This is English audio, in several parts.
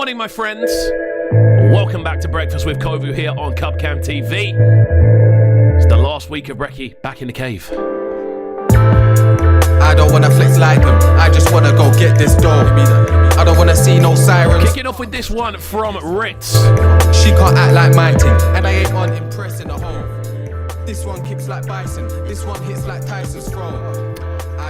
morning, my friends. Welcome back to Breakfast with Kovu here on Cubcam TV. It's the last week of Brekkie back in the cave. I don't wanna flex like them, I just wanna go get this dough. I don't wanna see no sirens. Kicking off with this one from Ritz. She can't act like my thing, and I ain't on impressing the home. This one kicks like Bison, this one hits like Tyson's throne.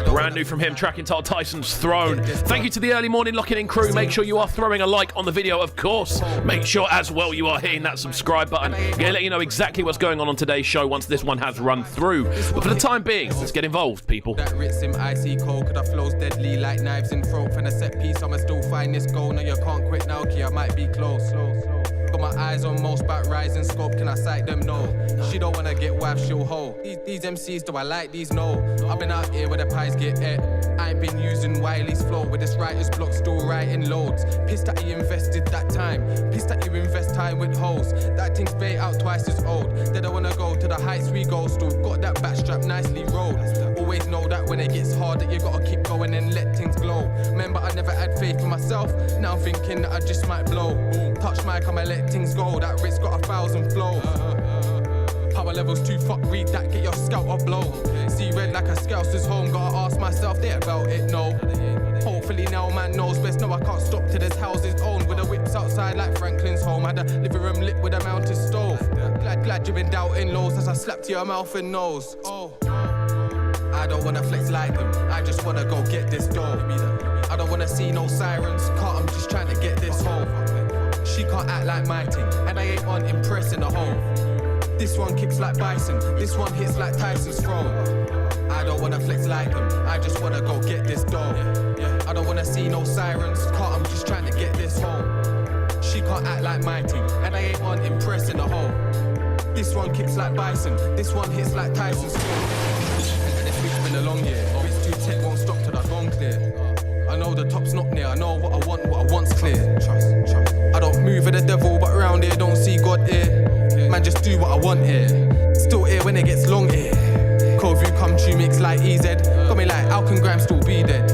Brand new from him, track entitled Tyson's Throne. Thank you to the early morning locking in crew. Make sure you are throwing a like on the video, of course. Make sure as well you are hitting that subscribe button. I'm going to let you know exactly what's going on today's show once this one has run through. But for the time being, let's get involved, people. That Ritz him icy cold, could have flows deadly like knives in throat. From a set piece, I'ma still find this goal. No, you can't quit now, key, I might be close. Got my eyes on most about rising scope, can I sight them? No. She don't wanna get wife, she'll hold. These MCs, do I like these? No. I've been out here where the pies get ate. I ain't been using Wiley's flow, with this writer's block still writing loads. Pissed that he invested that time, pissed that you invest time with hoes. That thing's bait out twice as old. They don't wanna go to the heights we go, still got that backstrap nicely rolled. Always know that when it gets hard that you gotta keep going and let things glow. Remember I never had faith in myself, now I'm thinking that I just might blow. Touch mic, I'ma let things go, that Ritz got 1,000 flows. Power levels too fuck, read that, get your scalp or blow. See red like a scouser's home, gotta ask myself there about it, no. Hopefully now man knows best, no I can't stop till this house is owned. With the whips outside like Franklin's home, had a living room lit with a mounted stove. Glad you've been doubting lows as I slap to your mouth and nose. Oh, I don't wanna flex like them, I just wanna go get this dough. I don't wanna see no sirens, I'm just trying to get this home. She can't act like my thing, and I ain't on impressing the home. This one kicks like Bison, this one hits like Tyson's throne. I don't wanna flex like them, I just wanna go get this dough. I don't wanna see no sirens, I'm just trying to get this home. She can't act like my thing, and I ain't on impressing the home. This one kicks like Bison, this one hits like Tyson's throne. And this week's been a long year, Ritz 210 won't stop till I've gone clear. I know the top's not near, I know what I want's clear. Trust. I don't move with the devil, but round here don't see God here. Man, just do what I want here. Still here when it gets long here. Kovu come true, mix like EZ. Got me like, how can Graham still be dead?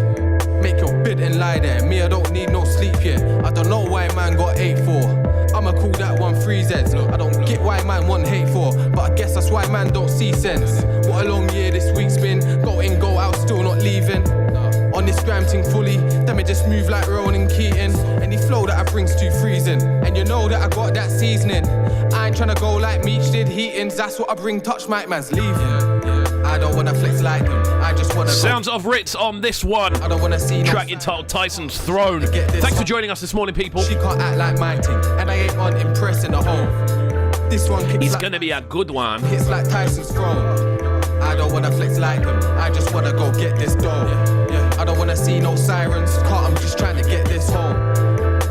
Make your bid and lie there. Me, I don't need no sleep yet. I don't know why man got 8-4. I'ma call that one 3Zs. I don't get why man want hate for, but I guess that's why man don't see sense. What a long year this week's been. Go in, go out, still not leaving. On this gram thing fully, then me just move like Ronan Keaton. Any flow that I bring's too freezing, and you know that I got that seasoning. I ain't tryna go like Meech did Heatings, that's what I bring, touch mic man's leaving. I don't wanna flex like them, I just wanna Sounds of Ritz on this one. I don't wanna see track entitled Tyson's Throne. Thanks for joining us this morning, people. She can't act like my thing, and I ain't on impressing the home. This one kicks It's like gonna be a good one. Hits like Tyson's throne. I don't wanna flex like them, I just wanna go get this dough. I don't wanna see no sirens, I'm just trying to get this home.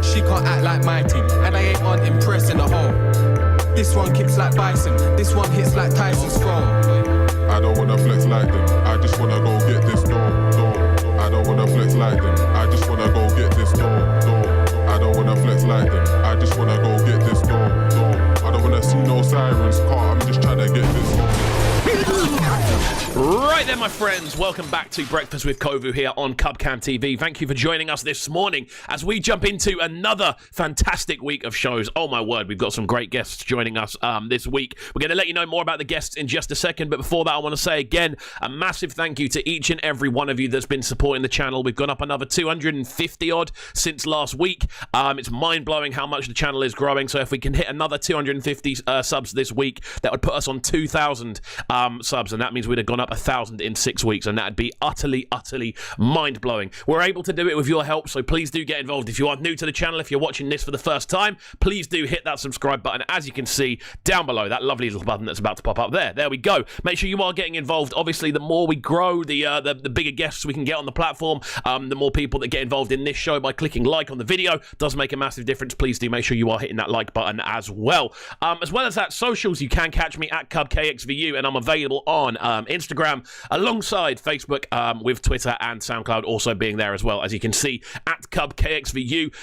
She can't act like my thing, and I ain't on impressing the home. This one kicks like Bison, this one hits like Tyson's throne. I don't wanna flex like them, I just wanna go get this dough. I don't wanna flex like them, I just wanna go get this dough. I don't wanna flex like them, I just wanna go get this dough. I don't wanna see no sirens, I'm just trying to get this dough. Right then, my friends, welcome back to Breakfast with Kovu here on Cubcam TV. Thank you for joining us this morning as we jump into another fantastic week of shows. Oh my word, we've got some great guests joining us this week. We're going to let you know more about the guests in just a second, but before that, I want to say again, a massive thank you to each and every one of you that's been supporting the channel. We've gone up another 250 odd since last week. It's mind-blowing how much the channel is growing, so if we can hit another 250 subs this week, that would put us on 2,000 subs, and that means we'd have gone up 1,000 in 6 weeks, and that'd be utterly mind-blowing. We're able to do it with your help, so please do get involved. If you are new to the channel, if you're watching this for the first time, please do hit that subscribe button, as you can see down below, that lovely little button that's about to pop up there. There we go. Make sure you are getting involved. Obviously, the more we grow, the bigger guests we can get on the platform, the more people that get involved in this show by clicking like on the video does make a massive difference. Please do make sure you are hitting that like button as well. As well as that, socials, you can catch me at KXVU, and I'm available on Instagram, Instagram alongside Facebook, with Twitter and SoundCloud also being there as well, as you can see at Cub KXVU.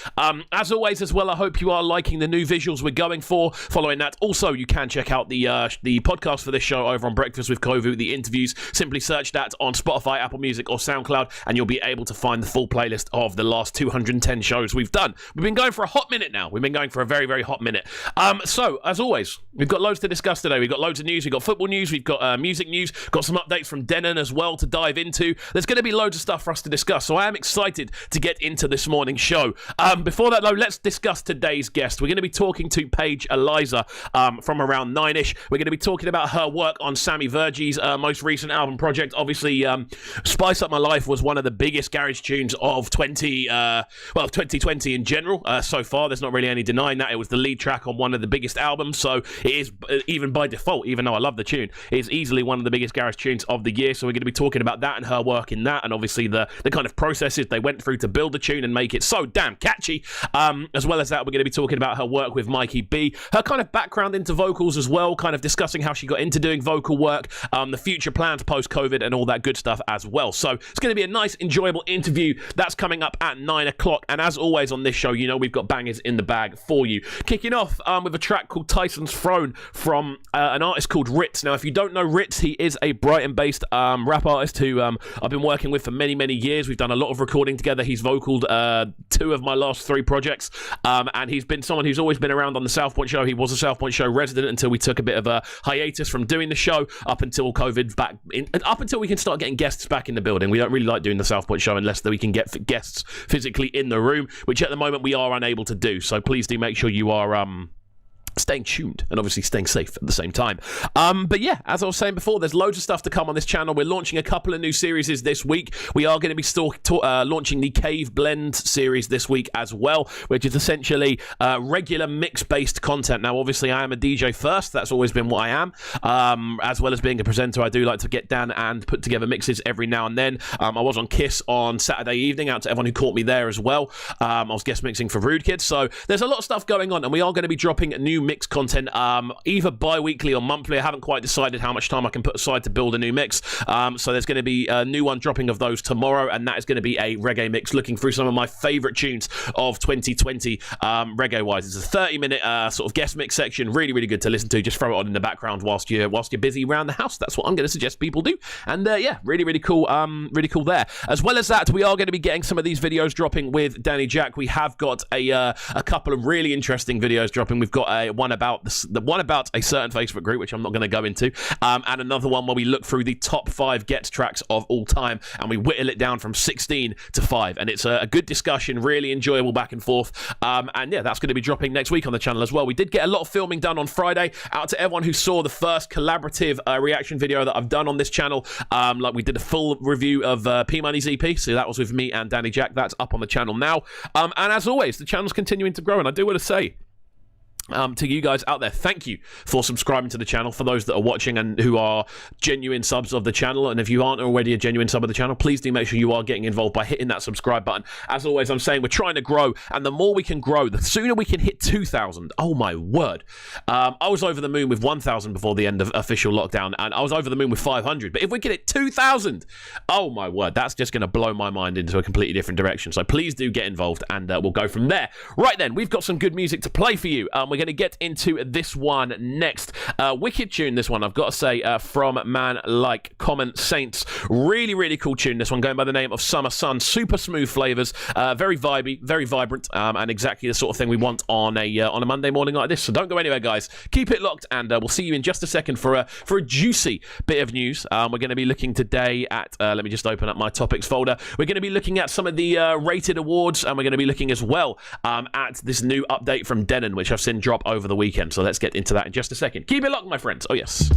As always as well, I hope you are liking the new visuals we're going for. Following that, also you can check out the podcast for this show over on Breakfast with Kovu, the interviews. Simply search that on Spotify, Apple Music or SoundCloud and you'll be able to find the full playlist of the last 210 shows we've done. We've been going for a hot minute now. We've been going for a very, very hot minute. So, as always, we've got loads to discuss today. We've got loads of news. We've got football news. We've got music news. Got some updates from Denon as well to dive into. There's going to be loads of stuff for us to discuss, so I am excited to get into this morning's show. Before that, though, let's discuss today's guest. We're going to be talking to Paige Eliza from around 9ish. We're going to be talking about her work on SAMMY VIRJI's most recent album project. Obviously, Spice Up My Life was one of the biggest garage tunes of 2020 in general. So far, there's not really any denying that. It was the lead track on one of the biggest albums, so it is, even by default, even though I love the tune, it is easily one of the biggest garage tunes of the year. So we're going to be talking about that and her work in that, and obviously the kind of processes they went through to build the tune and make it so damn catchy. As well as that, we're going to be talking about her work with MIKEY, her kind of background into vocals as well, kind of discussing how she got into doing vocal work, the future plans post-COVID and all that good stuff as well. So it's going to be a nice, enjoyable interview. That's coming up at 9 o'clock. And as always on this show, you know we've got bangers in the bag for you. Kicking off with a track called Tyson's Throne from an artist called Ritz. Now, if you don't know Ritz, he is a Brighton-based rap artist who I've been working with for many, many years. We've done a lot of recording together. He's vocaled 2 of my last 3 projects. And he's been someone who's always been around on the South Point show. He was a South Point show resident until we took a bit of a hiatus from doing the show up until COVID up until we can start getting guests back in the building. We don't really like doing the South Point show unless we can get guests physically in the room, which at the moment we are unable to do. So please do make sure you are staying tuned and obviously staying safe at the same time. But yeah, as I was saying before, there's loads of stuff to come on this channel. We're launching a couple of new series this week. We are going to be launching the Cave Blend series this week as well, which is essentially regular mix-based content. Now, obviously, I am a DJ first. That's always been what I am. As well as being a presenter, I do like to get down and put together mixes every now and then. I was on Kiss on Saturday evening, out to everyone who caught me there as well. I was guest mixing for Rude Kids. So there's a lot of stuff going on, and we are going to be dropping new mix content either bi-weekly or monthly. I haven't quite decided how much time I can put aside to build a new mix, so there's going to be a new one dropping of those tomorrow, and that is going to be a reggae mix looking through some of my favourite tunes of 2020 reggae wise. It's a 30-minute sort of guest mix section, really, really good to listen to. Just throw it on in the background whilst you're busy around the house. That's what I'm going to suggest people do, and yeah, really, really cool there. As well as that, we are going to be getting some of these videos dropping with Danny Jack. We have got a couple of really interesting videos dropping. We've got one about the one about a certain Facebook group, which I'm not going to go into, and another one where we look through the top 5 Gets tracks of all time, and we whittle it down from 16 to 5, and it's a good discussion, really enjoyable back and forth, and yeah, that's going to be dropping next week on the channel as well. We did get a lot of filming done on Friday. Out to everyone who saw the first collaborative reaction video that I've done on this channel, like we did a full review of P Money's EP, so that was with me and Danny Jack. That's up on the channel now, and as always, the channel's continuing to grow, and I do want to say to you guys out there, thank you for subscribing to the channel, for those that are watching and who are genuine subs of the channel. And if you aren't already a genuine sub of the channel, please do make sure you are getting involved by hitting that subscribe button. As always, I'm saying we're trying to grow, and the more we can grow, the sooner we can hit 2,000. Oh my word. I was over the moon with 1,000 before the end of official lockdown, and I was over the moon with 500. But if we get it 2,000, oh my word, that's just going to blow my mind into a completely different direction. So please do get involved, and we'll go from there. Right then, we've got some good music to play for you. We're going to get into this one next. Wicked tune, this one, I've got to say, from man like Common Saints. Really, really cool tune, this one, going by the name of Summer Sun. Super smooth flavours, very vibey, very vibrant, and exactly the sort of thing we want on a Monday morning like this. So don't go anywhere, guys. Keep it locked, and we'll see you in just a second for a juicy bit of news. We're going to be looking today at, let me just open up my topics folder. We're going to be looking at some of the rated awards, and we're going to be looking as well at this new update from Denon, which I've seen drop over the weekend. So let's get into that in just a second. Keep it locked, my friends. Oh yes.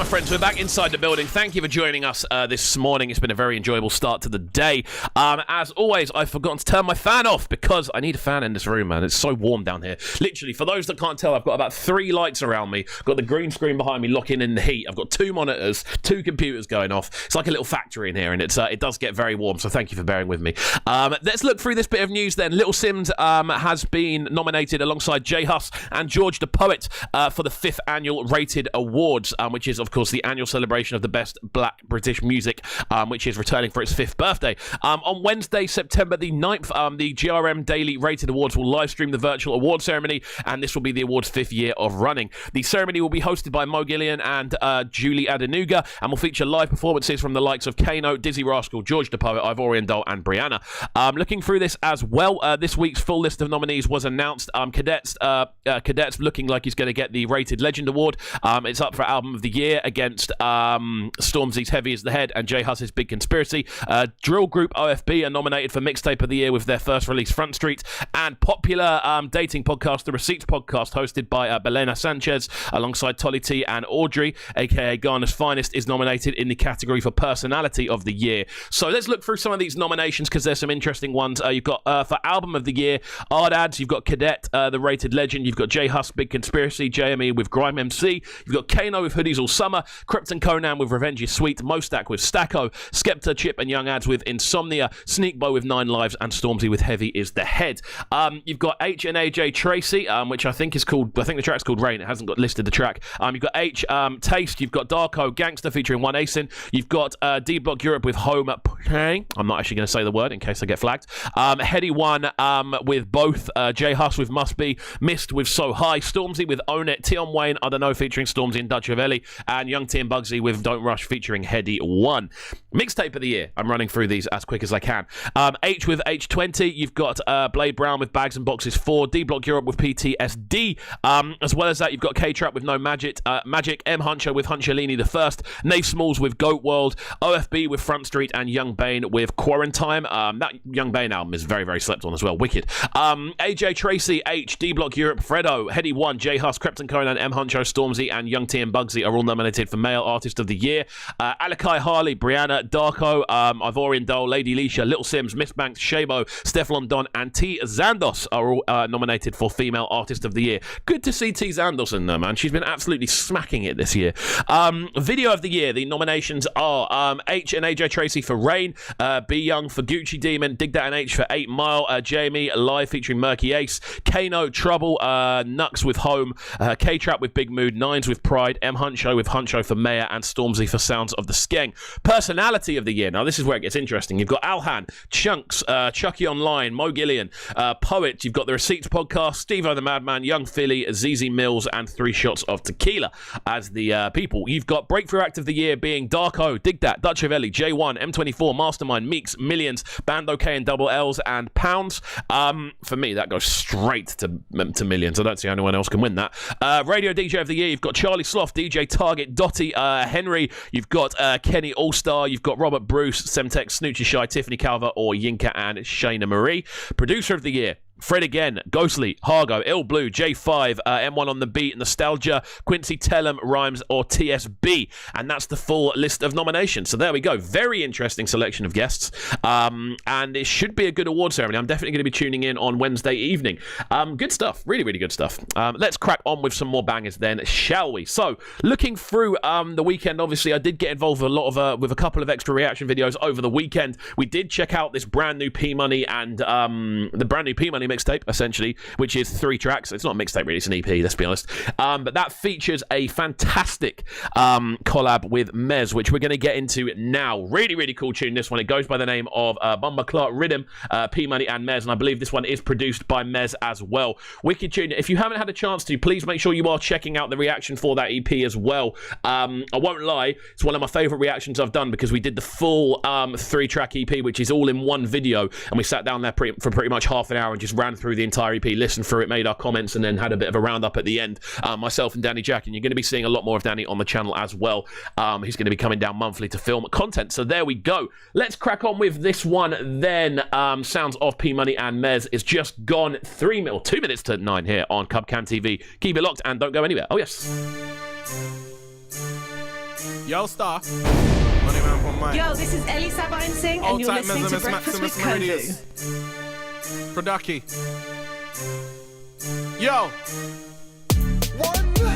my friends, we're back inside the building. Thank you for joining us this morning. It's been a very enjoyable start to the day. As always, I've forgotten to turn my fan off because I need a fan in this room, man. It's so warm down here. Literally, for those that can't tell, I've got about 3 lights around me. I've got the green screen behind me locking in the heat. I've got 2 monitors, 2 computers going off. It's like a little factory in here, and it does get very warm, so thank you for bearing with me. Let's look through this bit of news then. Little Simz has been nominated alongside J Hus and George the Poet for the 5th annual Rated Awards, which is, of course, the annual celebration of the best black British music, which is returning for its 5th birthday. On Wednesday, September the 9th, the GRM Daily Rated Awards will live stream the virtual award ceremony, and this will be the awards' 5th year of running. The ceremony will be hosted by Mo Gillian and Julie Adenuga, and will feature live performances from the likes of Kano, Dizzy Rascal, George the Poet, Ivorian Doll, and Brianna. Looking through this as well, this week's full list of nominees was announced. Cadets looking like he's going to get the Rated Legend Award. It's up for Album of the Year against Stormzy's Heavy as the Head and J Hus's Big Conspiracy. Drill Group OFB are nominated for Mixtape of the Year with their first release, Front Street. And popular dating podcast, The Receipts Podcast, hosted by Belena Sanchez alongside Tolly T and Audrey, aka Ghana's Finest, is nominated in the category for Personality of the Year. So let's look through some of these nominations because there's some interesting ones. You've got for Album of the Year, Ardads, you've got Cadet, the Rated Legend, you've got J Hus, Big Conspiracy, JME with Grime MC, you've got Kano with Hoodies All Summer, Krypton Conan with Revenge is Sweet, Mostak with Stacko, Skepta, Chip and Young Ads with Insomnia, Sneakbo with 9 Lives, and Stormzy with Heavy is the Head. You've got H and AJ Tracy, which I think the track's called Rain. It hasn't got listed the track. You've got H, Taste, you've got Darko, Gangster featuring One Asin, you've got D Block Europe with Home Pang. I'm not actually going to say the word in case I get flagged. Heady One with both, J Hus with Must Be, Mist with So High, Stormzy with Own It, Tion Wayne, I Don't Know featuring Stormzy and Dutch Ravelli, and Young T and Bugsy with Don't Rush featuring Heady One. Mixtape of the Year, I'm running through these as quick as I can. H with H20, you've got Blade Brown with Bags and Boxes 4, D Block Europe with PTSD, as well as that you've got K-Trap with No Magic, M Huncho with Huncholini the First, Nave Smalls with Goat World, OFB with Front Street, and Young Bane with Quarantine. That Young Bane album is very, very slept on as well, wicked. AJ Tracy, H, D Block Europe, Fredo, Heady One, J Hus, Krypton Conan, M Huncho, Stormzy, and Young T and Bugsy are all nominated for Male Artist of the Year. Alakai Harley, Brianna, Darko, Ivorian Doll, Lady Leisha, Little Sims, Miss Banks, Shabo, Stefflon Don, and T Zandos are all nominated for Female Artist of the Year. Good to see T Zandos in there, man. She's been absolutely smacking it this year. Video of the Year, the nominations are H and AJ Tracy for Rain, B Young for Gucci Demon, Dig That and H for 8 Mile, Jamie live featuring Murky Ace, Kano Trouble, Nux with Home, K-Trap with Big Mood, Nines with Pride, M Huncho with Huncho for Mayor, and Stormzy for Sounds of the Skeng. Personality of the Year, now this is where it gets interesting. You've got Alhan, Chunks, Chucky Online, Mo Gillian, Poet, you've got The Receipts Podcast, Steve-O the Madman, Young Philly, ZZ Mills, and 3 Shots of Tequila as the people. You've got Breakthrough Act of the Year being Darko, Dig That, Dutch Ravelli, J1, M24, Mastermind, Meeks, Millions, Bando K and Double L's, and Pounds. For me, that goes straight to Millions. I don't see anyone else can win that. Radio DJ of the Year, you've got Charlie Sloth, DJ Target, Dotty, Henry, you've got Kenny All-Star, you've got Robert Bruce, Semtex, Snoochie Shy, Tiffany Calver, or Yinka and Shayna Marie. Producer of the Year, Fred Again, Ghostly, Hargo, Ill Blue, J5, M1 on the Beat, Nostalgia, Quincy Tellum, Rhymes, or TSB. And that's the full list of nominations. So there we go. Very interesting selection of guests. And it should be a good award ceremony. I'm definitely going to be tuning in on Wednesday evening. Good stuff. Really, really good stuff. Let's crack on with some more bangers then, shall we? So, looking through the weekend, obviously, I did get involved with with a couple of extra reaction videos over the weekend. We did check out this brand new P-Money and the brand new P-Money mixtape, essentially, which is 3 tracks. It's not a mixtape, really. It's an EP, let's be honest. But that features a fantastic collab with Mez, which we're going to get into now. Really, really cool tune, this one. It goes by the name of Bumba Clark Rhythm, P-Money and Mez, and I believe this one is produced by Mez as well. Wicked tune. If you haven't had a chance to, please make sure you are checking out the reaction for that EP as well. I won't lie, it's one of my favourite reactions I've done because we did the full 3-track EP, which is all in one video, and we sat down there for pretty much half an hour and just ran through the entire EP, listened through it, made our comments, and then had a bit of a roundup at the end, myself and Danny Jack. And you're going to be seeing a lot more of Danny on the channel as well. He's going to be coming down monthly to film content. So there we go. Let's crack on with this one then. Sounds of P-Money and Mez. It's just gone 2 minutes to 9 here on Cubcam TV. Keep it locked and don't go anywhere. Oh yes. Yo, Star. Money man from mine. Yo, this is Eliza Following, and you're listening to Breakfast with KXVU. Producky. Yo.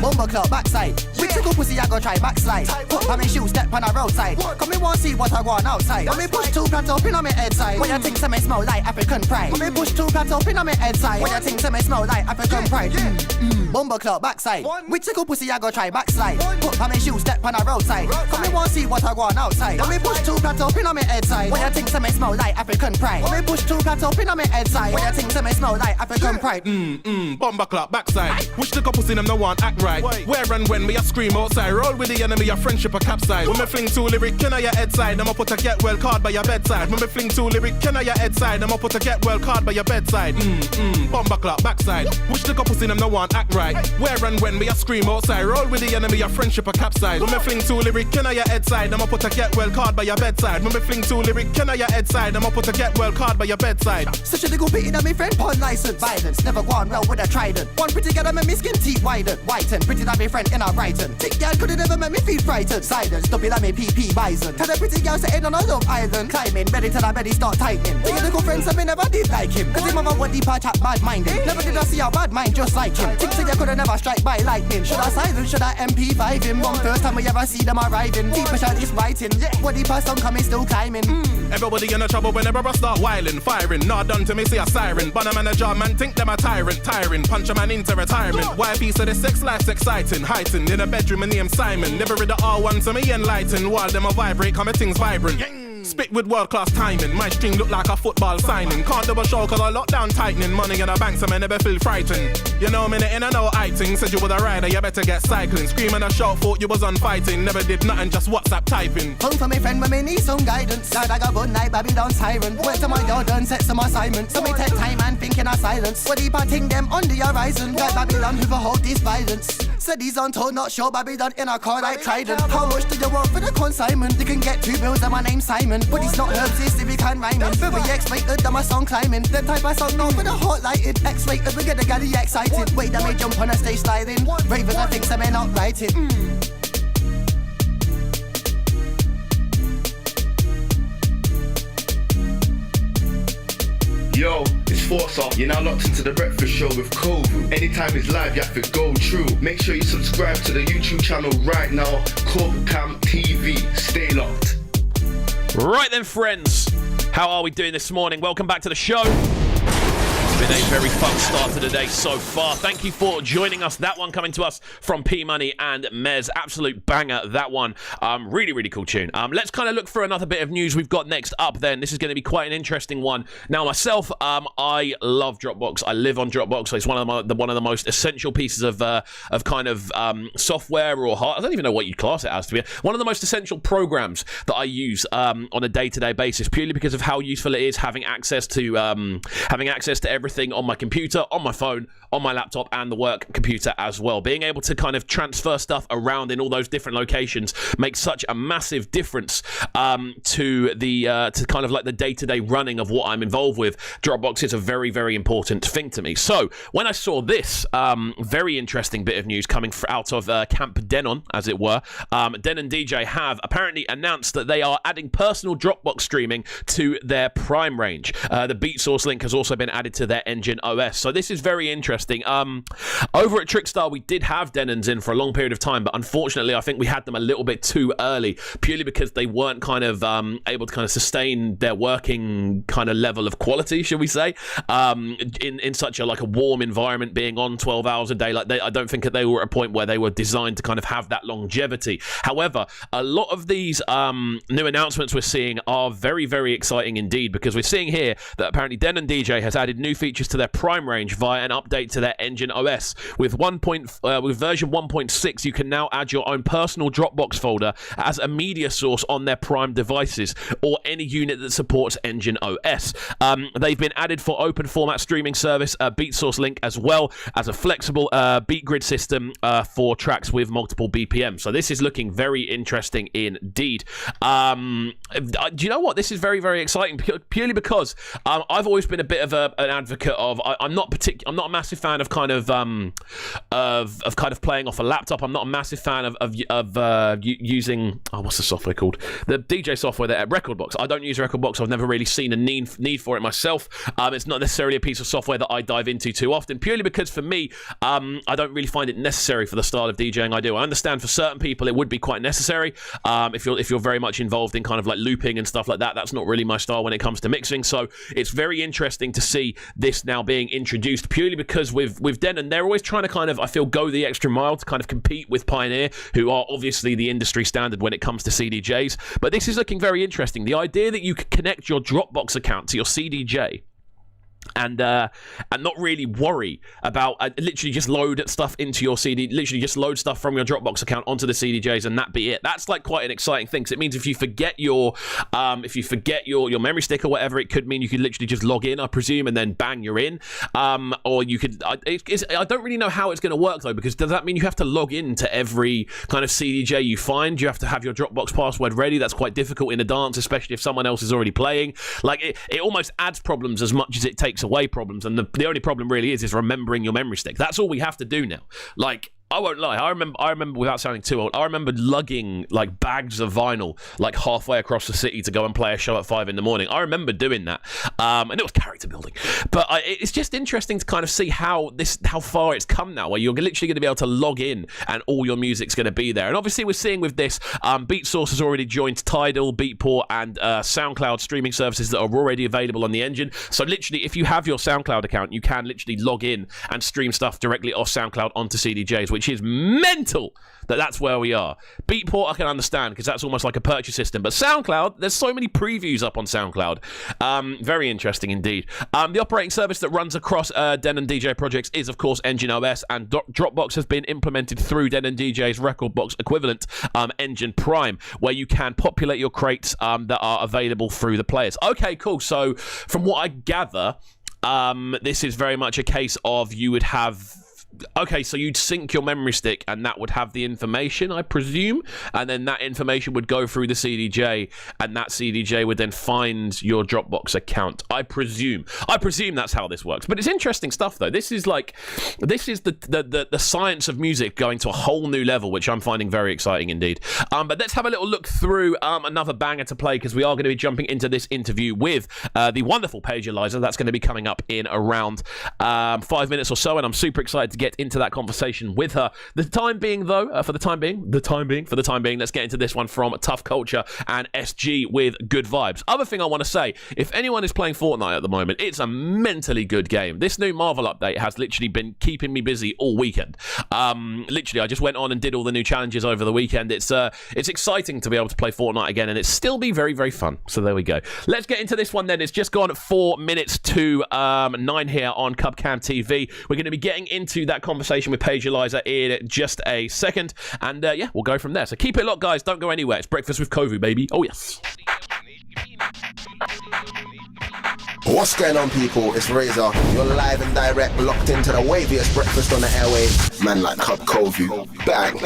Bomber clock backside. With tickle pussy, I go try backslide. Put on my shoes, step on the roadside. Come me want see what I want outside. When me push two plants up in on me head side. When you think some me smell like African pride. When me push two plants up in on me head side. When you think some me smell like African pride. Bomber clock backside. With tickle pussy, I go try backslide. Put on my shoes, step on the roadside. Come me want see what I want outside. When me push two plants up in on me head side. When you think some me smell like African pride. When me push two plants up in on me head side. When you think some me smell like African pride. Bomber clock backside. Wish the couple see them no one act right. Where and when me a scream outside. Roll with the enemy, your friendship a capsize. When me fling two lyric, can I your head side? I'ma put a get well card by your bedside. When me fling two lyric, can I your head side? I'ma put a get well card by your bedside. Bomber clock backside. Wish the couple see them no one act right. Where and when me a scream outside. Roll with the enemy, your friendship a capsize. When me fling two lyric, can I your head side? I'ma put a get well card by your bedside. When me fling two lyric, can I your head side? I'ma put a get well card by your bedside. Such a little bit in me friend pawn license. Violence never gone well with a trident. One pretty girl that made me skin teeth widen. Whiten, pretty that me friend in a Brighton. Thick girl could've never make me feel frightened. Silence, stop it like me PP bison. Tell the pretty girl sitting on a love island. Climbing, ready till her belly start tightening. Think little friends that me never did like him. Cause him have a one deeper chat bad minded. Never did I see a bad mind just like him. Think you could've never strike by lightning. Should I silence, should I MP5 him? One first time we ever see them arriving. Deeper shot is writing. What deeper song coming still climbing. Everybody in a trouble whenever I start whiling, firing. Not done to me, see a siren. But a manager, man, think them a tyrant. Tiring, punch a man into retirement. Why piece of the sex life's exciting. Heightened in a bedroom and name Simon. Never read the R1 to me enlightened. While them a vibrate, come things vibrant. Spit with world-class timing. My string look like a football signing. Can't double show cause I lock down tightening. Money in the bank so I never feel frightened. You know me in and no acting. Said you was a rider, you better get cycling. Screaming a shout, thought you was on fighting. Never did nothing, just WhatsApp typing. Home for me friend when me need some guidance. Dad I got one night, Babylon siren. Went to my door, done set some assignments. So me take time and think in a silence. What deep I think them on the horizon. Got Babylon who hold this violence. Said he's untold, not sure Babylon in a car like Trident. How much do you want for the consignment? You can get 2 bills and my name's Simon. But it's not herbs, it's lyric and rhyming. Very X-rated, then my song climbing. The type of song known for the hot lighted. X-rated, we get the galley excited. Wait, that may jump on a stage sliding. Ravers, I think some men not writing. Yo, it's Forza. You're now locked into the breakfast show with KXVU. Anytime it's live, you have to go true. Make sure you subscribe to the YouTube channel right now, KXVU TV. Stay locked. Right then, friends, how are we doing this morning? Welcome back to the show. It's been a very fun start to the day so far. Thank you for joining us. That one coming to us from P Money and Mez. Absolute banger, that one. Really, really cool tune. Let's kind of look for another bit of news we've got next up then. This is going to be quite an interesting one. Now, myself, I love Dropbox. I live on Dropbox. It's one of the most essential pieces of software or hard. I don't even know what you'd class it as, to be one of the most essential programs that I use on a day-to-day basis, purely because of how useful it is having access to everything on my computer, on my phone, on my laptop, and the work computer as well. Being able to kind of transfer stuff around in all those different locations makes such a massive difference to kind of like the day-to-day running of what I'm involved with. Dropbox is a very, very important thing to me. So when I saw this very interesting bit of news coming out of Camp Denon, as it were, Den and DJ have apparently announced that they are adding personal Dropbox streaming to their Prime range. The Beat Source link has also been added to their engine OS. So this is very interesting. Over at Trickstar, we did have Denons in for a long period of time, but unfortunately, I think we had them a little bit too early, purely because they weren't kind of able to kind of sustain their working kind of level of quality, should we say, in such a like a warm environment, being on 12 hours a day. Like I don't think that they were at a point where they were designed to kind of have that longevity. However, a lot of these new announcements we're seeing are very, very exciting indeed, because we're seeing here that apparently Den and DJ has added new features to their Prime range via an update to their engine OS. With version 1.6, you can now add your own personal Dropbox folder as a media source on their Prime devices or any unit that supports engine OS. They've been added for open format streaming service, Beat Source link, as well as a flexible beat grid system for tracks with multiple BPM. So this is looking very interesting indeed. Do you know what? This is very, very exciting, purely because I've always been a bit of an advocate advocate of. I'm not a massive fan of kind of playing off a laptop. I'm not a massive fan of using what's the software called? The DJ software there at Rekordbox. I don't use Rekordbox. I've never really seen a need for it myself. It's not necessarily a piece of software that I dive into too often, purely because for me, I don't really find it necessary for the style of DJing I do. I understand for certain people it would be quite necessary. If you're very much involved in kind of like looping and stuff like that, that's not really my style when it comes to mixing. So it's very interesting to see this now being introduced, purely because with Denon, they're always trying to kind of, I feel, go the extra mile to kind of compete with Pioneer, who are obviously the industry standard when it comes to CDJs. But this is looking very interesting. The idea that you could connect your Dropbox account to your CDJ and not really worry about literally just load stuff into your CD, literally just load stuff from your Dropbox account onto the CDJs and that be it. That's like quite an exciting thing, because it means if you forget your memory stick or whatever, it could mean you could literally just log in, I presume, and then bang, you're in. Or you could, I don't really know how it's going to work though, because does that mean you have to log in to every kind of CDJ you find? Do you have to have your Dropbox password ready? That's quite difficult in a dance, especially if someone else is already playing. Like it almost adds problems as much as it takes away problems, and the only problem really is remembering your memory stick. That's all we have to do now. Like, I won't lie, I remember without sounding too old, I remember lugging like bags of vinyl like halfway across the city to go and play a show at 5 a.m. I remember doing that, and it was character building. But it's just interesting to kind of see how far it's come now, where you're literally going to be able to log in and all your music's going to be there. And obviously we're seeing with this, BeatSource has already joined Tidal, Beatport, and SoundCloud streaming services that are already available on the engine. So literally, if you have your SoundCloud account, you can literally log in and stream stuff directly off SoundCloud onto CDJs, which is mental that's where we are. Beatport I can understand, because that's almost like a purchase system, but SoundCloud, there's so many previews up on SoundCloud. Very interesting indeed. The operating service that runs across Denon DJ projects is of course Engine OS, and Dropbox has been implemented through Denon DJ's Rekordbox equivalent, Engine Prime, where you can populate your crates that are available through the players. Okay, cool. So from what I gather, this is very much a case of you would have... Okay, so you'd sync your memory stick and that would have the information, I presume, and then that information would go through the CDJ, and that CDJ would then find your Dropbox account. I presume that's how this works. But it's interesting stuff though. This is the science of music going to a whole new level, which I'm finding very exciting indeed. But let's have a little look through another banger to play, because we are going to be jumping into this interview with the wonderful Paige Eliza. That's going to be coming up in around 5 minutes or so, and I'm super excited to get into that conversation with her. For the time being, let's get into this one from Tough Culture and SG with Good Vibes. Other thing I want to say, if anyone is playing Fortnite at the moment, it's a mentally good game. This new Marvel update has literally been keeping me busy all weekend. Literally, I just went on and did all the new challenges over the weekend. It's exciting to be able to play Fortnite again, and it's still be very, very fun. So there we go. Let's get into this one then. It's just gone 4 minutes to 9 here on Cubcam TV. We're going to be getting into that conversation with Paige Eliza in just a second, and yeah, we'll go from there. So keep it locked, guys. Don't go anywhere. It's Breakfast with Kovu, baby. Oh yes. What's going on, people? It's Razor. You're live and direct, locked into the waviest breakfast on the airwaves. Man like Cub Kovu. Bang.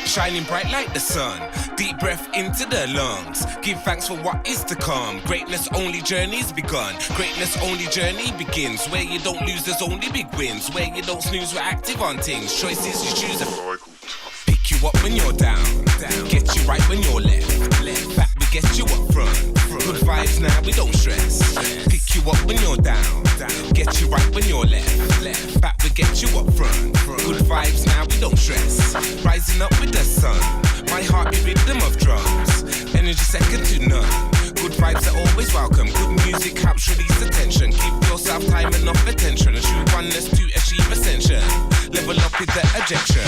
Shining bright like the sun, deep breath into the lungs. Give thanks for what is to come. Greatness only journey's begun. Greatness only journey begins. Where you don't lose, there's only big wins. Where you don't snooze, we're active on things. Choices you choose. Pick you up when you're down. Get you right when you're left. Back we get you up front. Good vibes now, we don't stress. Pick you up when you're down. Get you right when you're left. Back we get you up front. Good vibes now, we don't stress. Rising up with the sun. My heart be rhythm of drums. Energy second to none. Good vibes are always welcome. Good music helps release attention. Give yourself time enough attention. And true oneness to achieve ascension. Level up with the ejection.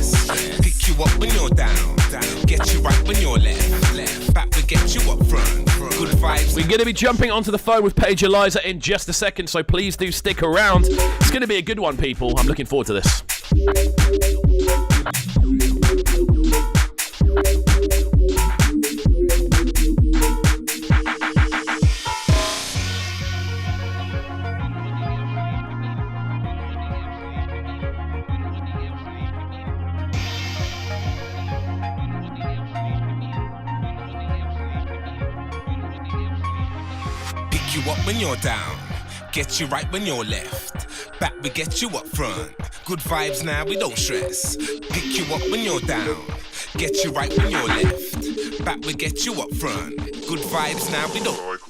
stress. Pick you up when you're down. Get you right when you're left. Back we get you up front. Good vibes. We're going to be jumping onto the phone with Paige Eliza in just a second, so please do stick around. It's going to be a good one, people. I'm looking forward to this. You up when you're down, get you right when you're left. Back we get you up front. Good vibes now, we don't stress. Pick you up when you're down, get you right when you're left. Back we get you up front. Good vibes now, we don't.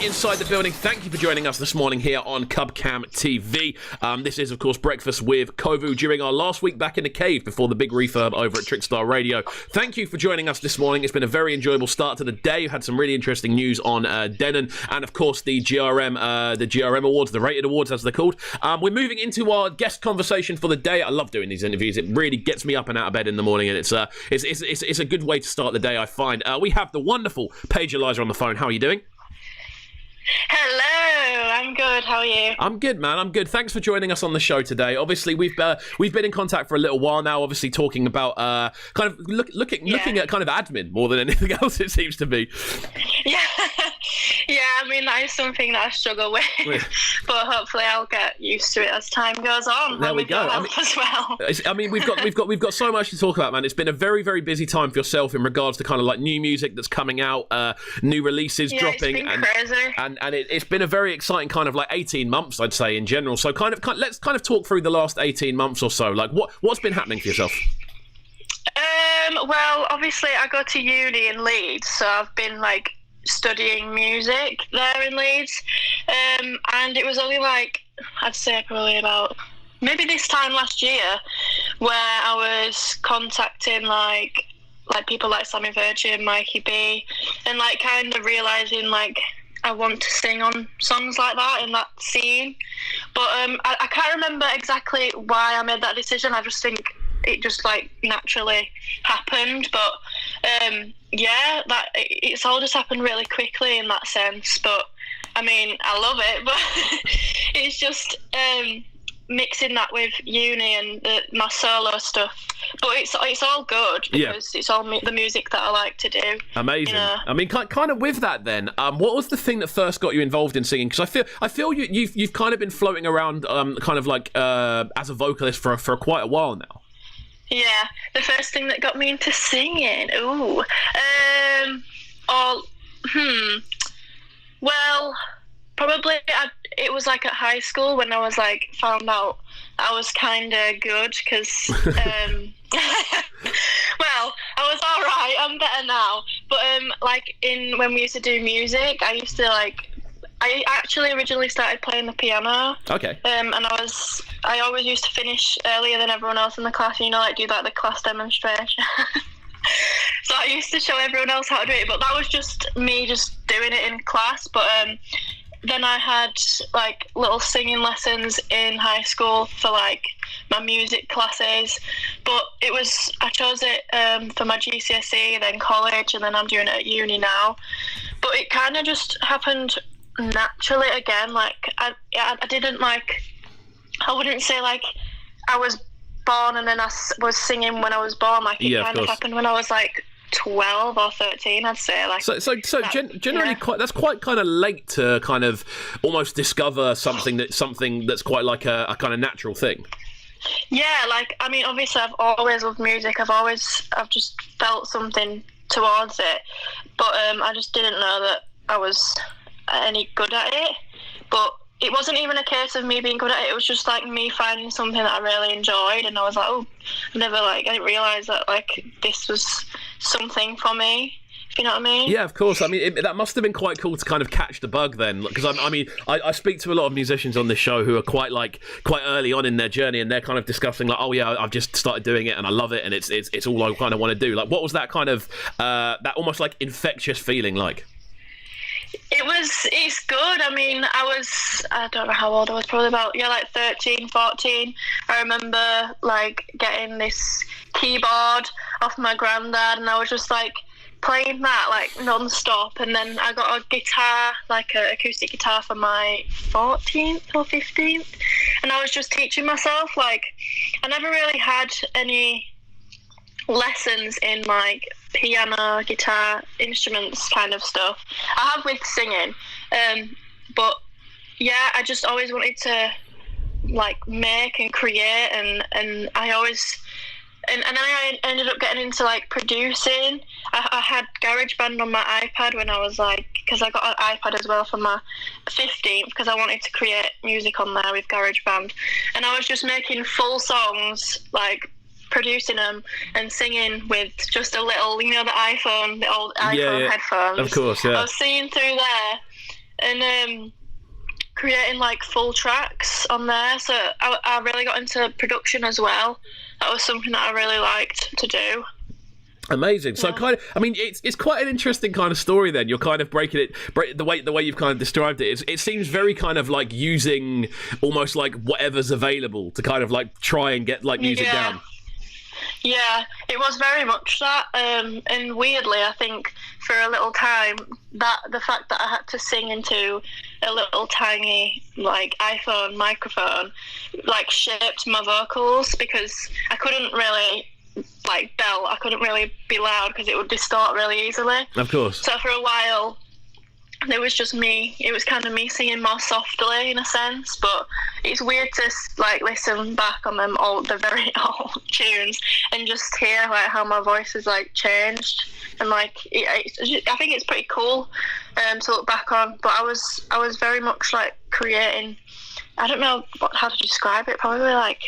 Inside the building. Thank you for joining us this morning here on Cubcam TV. This is, of course, Breakfast with KXVU during our last week back in the cave before the big refurb over at Trickstar Radio. Thank you for joining us this morning. It's been a very enjoyable start to the day. We've had some really interesting news on Denon and, of course, the GRM Awards, the Rated Awards, as they're called. We're moving into our guest conversation for the day. I love doing these interviews. It really gets me up and out of bed in the morning, and it's a good way to start the day, I find. We have the wonderful Paige Eliza on the phone. How are you doing? Hello, I'm good. How are you? I'm good, man. I'm good. Thanks for joining us on the show today. Obviously, we've been in contact for a little while now. Obviously, talking about kind of looking at kind of admin more than anything else. It seems to be. Yeah. I mean, that is something that I struggle with, but hopefully, I'll get used to it as time goes on. There we go. I mean, we've got so much to talk about, man. It's been a very, very busy time for yourself in regards to kind of like new music that's coming out, new releases dropping, it's been crazy. And it's been a very exciting kind of like 18 months, I'd say, in general. So let's kind of talk through the last 18 months or so. Like what's been happening for yourself? Well, obviously I go to uni in Leeds, so I've been like studying music there in Leeds. And it was only like, I'd say probably about maybe this time last year where I was contacting like people like SAMMY, VIRJI and MIKEY, and like kind of realising like I want to sing on songs like that in that scene. But I can't remember exactly why I made that decision. I just think it just like naturally happened. But it's all just happened really quickly in that sense. But I mean, I love it, but it's just mixing that with uni and my solo stuff. But it's all good because it's all the music that I like to do. Amazing. You know? I mean, kind of with that then, what was the thing that first got you involved in singing? Because I feel you've kind of been floating around kind of like as a vocalist for quite a while now. Yeah, the first thing that got me into singing, well, probably it was like at high school when I was like found out I was kind of good because, well, I was all right. I'm better now. But when we used to do music, I actually originally started playing the piano. Okay. And I always used to finish earlier than everyone else in the class. You know, like do like the class demonstration. So I used to show everyone else how to do it, but that was just me just doing it in class. But then I had like little singing lessons in high school for like my music classes. But I chose it for my GCSE, then college, and then I'm doing it at uni now. But it kind of just happened naturally again. Like I didn't like, I wouldn't say like I was born and then I was singing when I was born. Like it kind of happened when I was like 12 or 13, I'd say. Like generally that's quite kind of late to kind of almost discover something that's quite like a kind of natural thing. Yeah, like I mean, obviously I've always loved music. I've just felt something towards it, but I just didn't know that I was any good at it. But it wasn't even a case of me being good at it. It was just like me finding something that I really enjoyed, and I was like, oh, I didn't realise that like this was something for me, if you know what I mean. Yeah, of course. I mean, that must have been quite cool to kind of catch the bug then, because I speak to a lot of musicians on this show who are quite early on in their journey, and they're kind of discussing like, oh yeah, I've just started doing it and I love it, and it's all I kind of want to do. Like, what was that kind of that almost like infectious feeling like? It's good. I mean, I don't know how old I was, probably about, like 13, 14. I remember like getting this keyboard off my granddad, and I was just like playing that like non-stop. And then I got a guitar, like an acoustic guitar for my 14th or 15th, and I was just teaching myself. Like I never really had any lessons in like piano, guitar, instruments kind of stuff. I have with singing, but yeah, I just always wanted to like make and create, and I always and then I ended up getting into like producing. I had GarageBand on my iPad when I was like, because I got an iPad as well for my 15th, because I wanted to create music on there with GarageBand, and I was just making full songs, like producing them and singing with just a little, the old iPhone headphones. Of course, yeah. I was singing through there and creating like full tracks on there. So I really got into production as well. That was something that I really liked to do. Amazing. So kind of, I mean, it's quite an interesting kind of story then. You're kind of breaking it, the way you've kind of described it. It seems very kind of like using almost like whatever's available to kind of like try and get like music down. Yeah, it was very much that, and weirdly, I think for a little time, that the fact that I had to sing into a little tiny like iPhone microphone, like shaped my vocals, because I couldn't really like belt, I couldn't really be loud because it would distort really easily. Of course. So for a while, it was just me. It was kind of me singing more softly in a sense, but it's weird to like listen back on the very old tunes and just hear like how my voice has like changed, and like I think it's pretty cool to look back on. But I was very much like creating, I don't know how to describe it, probably like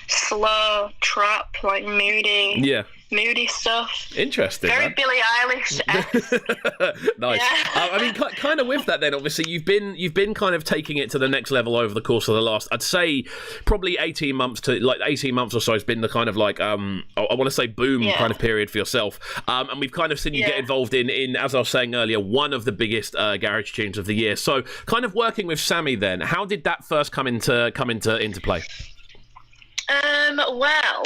slow trap, like moody stuff. Interesting. Very man. Billie Eilish-esque. Nice. Yeah. I mean, kind of with that then, obviously you've been kind of taking it to the next level over the course of the last, I'd say probably 18 months or so has been the kind of like I want to say boom kind of period for yourself. And we've kind of seen you get involved in, as I was saying earlier, one of the biggest garage tunes of the year. So kind of working with SAMMY then, how did that first come into play? Well,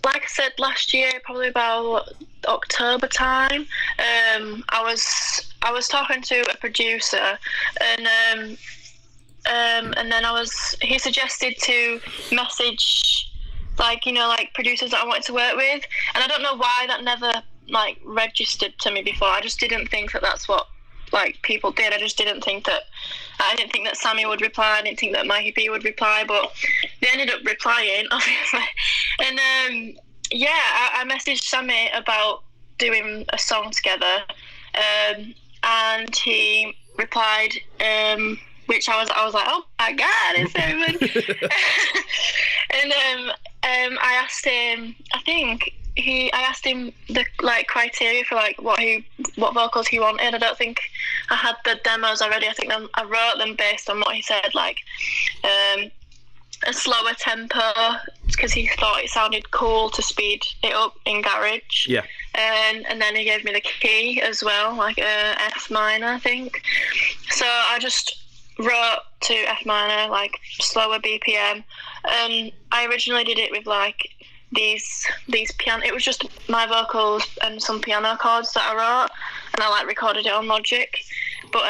like I said, last year, probably about October time, I was talking to a producer, and then he suggested to message like producers that I wanted to work with, and I don't know why that never like registered to me before. I just didn't think that that's what like people did. I didn't think that SAMMY would reply. I didn't think that MIKEY would reply, but they ended up replying, obviously. And I messaged SAMMY about doing a song together, and he replied, which I was like, oh my God, it's him. And I asked him, I asked him the like criteria for like what vocals he wanted. I don't think I had the demos already. I think I wrote them based on what he said, like a slower tempo, because he thought it sounded cool to speed it up in garage. Yeah. and then he gave me the key as well, like F minor, I think. So I just wrote to F minor, like slower BPM. I originally did it with like these piano. It was just my vocals and some piano chords that I wrote, and I like recorded it on Logic. But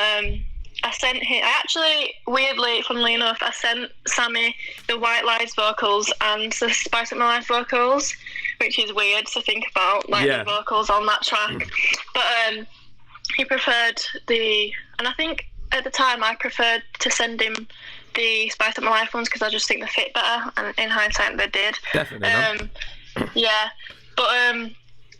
I sent him. I actually, weirdly, funnily enough, I sent Sammy the White Lies vocals and the Spice Up My Life vocals, which is weird to think about, like the vocals on that track. But he preferred and I think at the time I preferred to send him the Spice Up My Life ones because I just think they fit better, and in hindsight they did. Definitely. Yeah, but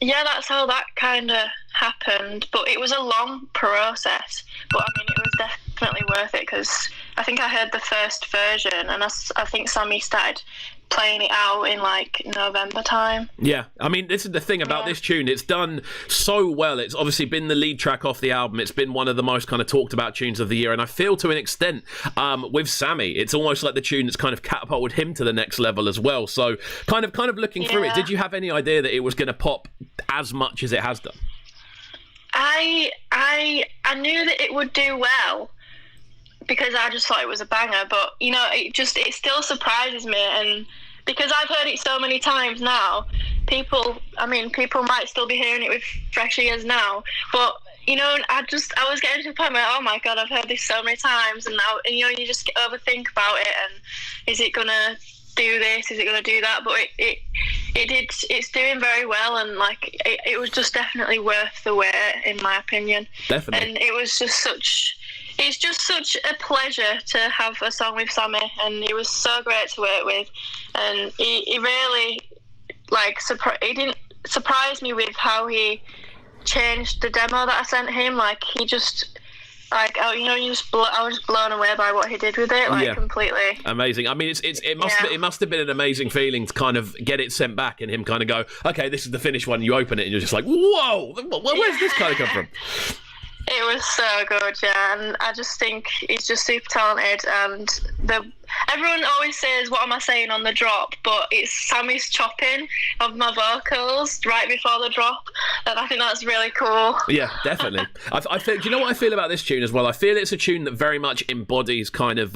yeah, that's how that kind of happened. But it was a long process. But I mean, it was definitely worth it because I think I heard the first version, and I think Sammy started playing it out in like November time. Yeah, I mean, this is the thing about this tune. It's done so well. It's obviously been the lead track off the album. It's been one of the most kind of talked about tunes of the year, and I feel to an extent with Sammy, it's almost like the tune that's kind of catapulted him to the next level as well. So kind of looking through it, did you have any idea that it was going to pop as much as it has done? I knew that it would do well, because I just thought it was a banger, but you know, it still surprises me, and because I've heard it so many times now, people might still be hearing it with fresh ears now, but you know, I was getting to the point where, oh my god, I've heard this so many times, and now, and you know, you just overthink about it, and is it gonna do this, is it gonna do that? But it's doing very well, and like it was just definitely worth the wait, in my opinion. Definitely. And it was just it's just such a pleasure to have a song with Sammy, and he was so great to work with, and he really he didn't surprise me with how he changed the demo that I sent him. Like he just I was blown away by what he did with it, completely amazing. I mean, it must have been an amazing feeling to kind of get it sent back and him kind of go, okay, this is the finished one. You open it and you're just like, whoa, where's this kind of come from? It was so good, yeah, and I just think he's just super talented, and everyone always says, what am I saying on the drop, but it's Sammy's chopping of my vocals right before the drop, and I think that's really cool. Yeah, definitely. I feel, do you know what I feel about this tune as well? I feel it's a tune that very much embodies kind of